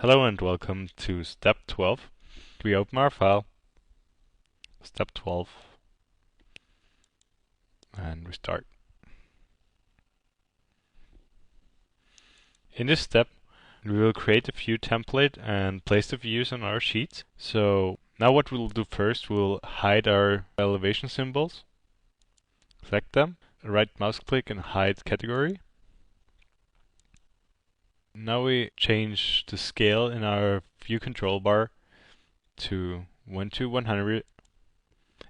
Hello and welcome to Step 12. We open our file, Step 12, and we start. In this step, we will create a view template and place the views on our sheet. So now what we'll do first, we'll hide our elevation symbols, select them, right mouse click and hide category. Now we change the scale in our view control bar to 1 to 100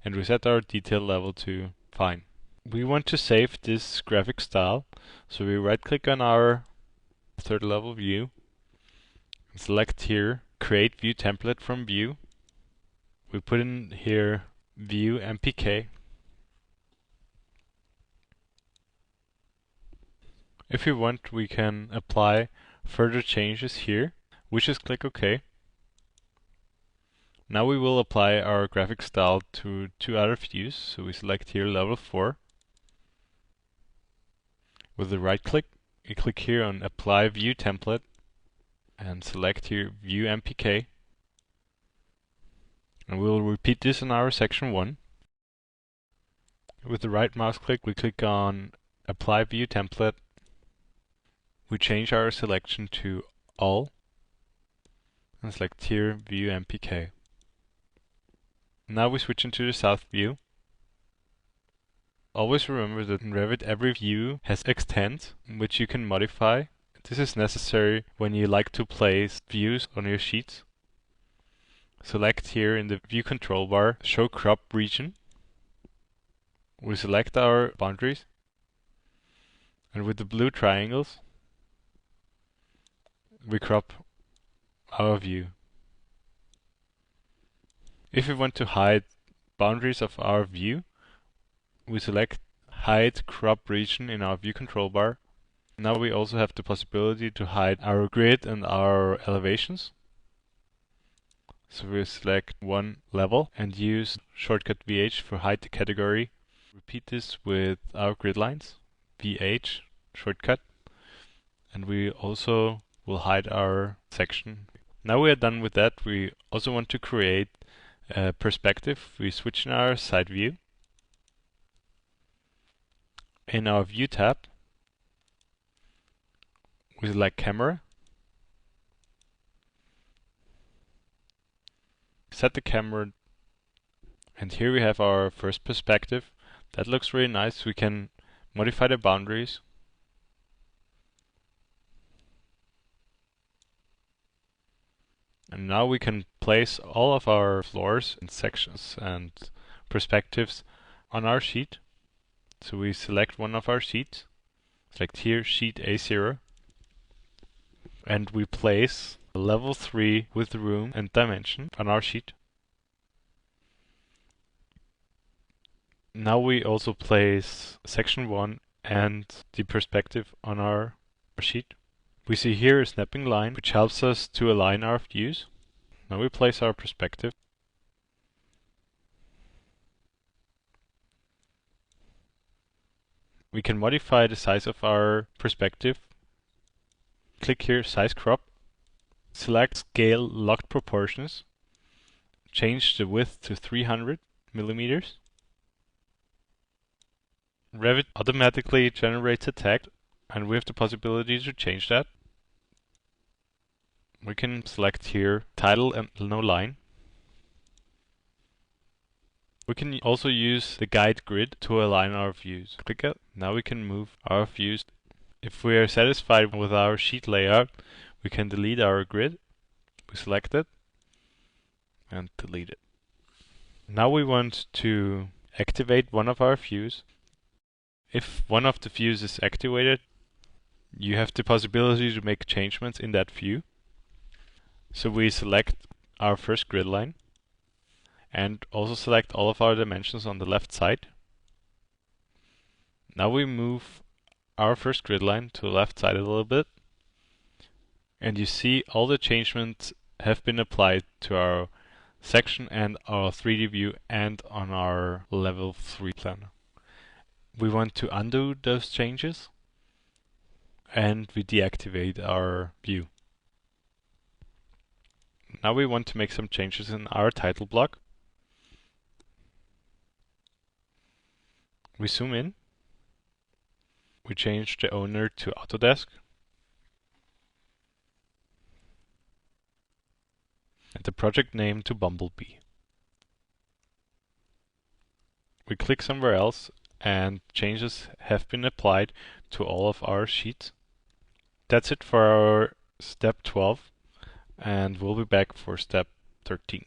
and we set our detail level to fine. We want to save this graphic style, so we right click on our third level view and select here create view template from view. We put in here view MPK. If we want, we can apply further changes here. We just click OK. Now we will apply our graphic style to two other views, so we select here level 4. With the right click, you click here on apply view template and select here view MPK. And we'll repeat this in our section 1. With the right mouse click, we click on apply view template. We change our selection to all and select here view MPK. Now we switch into the south view. Always remember that in Revit every view has extent, which you can modify. This is necessary when you like to place views on your sheets. Select here in the view control bar, show crop region. We select our boundaries, and with the blue triangles, we crop our view. If we want to hide boundaries of our view, we select hide crop region in our view control bar. Now we also have the possibility to hide our grid and our elevations. So we select one level and use shortcut VH for hide the category. Repeat this with our grid lines, VH shortcut, and we also will hide our section. Now we are done with that. We also want to create a perspective. We switch in our side view. In our view tab, we select camera. Set the camera, and here we have our first perspective. That looks really nice. We can modify the boundaries. And now we can place all of our floors and sections and perspectives on our sheet. So we select one of our sheets, select here sheet A0, and we place level 3 with room and dimension on our sheet. Now we also place section 1 and the perspective on our sheet. We see here a snapping line which helps us to align our views. Now we place our perspective. We can modify the size of our perspective. Click here size crop. Select scale locked proportions. Change the width to 300 millimeters. Revit automatically generates a tag, and we have the possibility to change that. We can select here title and no line. We can also use the guide grid to align our views. Click it. Now we can move our views. If we are satisfied with our sheet layout, we can delete our grid. We select it and delete it. Now we want to activate one of our views. If one of the views is activated, you have the possibility to make changements in that view. So we select our first grid line and also select all of our dimensions on the left side. Now we move our first grid line to the left side a little bit, and you see all the changements have been applied to our section and our 3D view and on our level 3 planner. We want to undo those changes and we deactivate our view. Now we want to make some changes in our title block. We zoom in. We change the owner to Autodesk. And the project name to Bumblebee. We click somewhere else and changes have been applied to all of our sheets. That's it for our step 12, and we'll be back for step 13.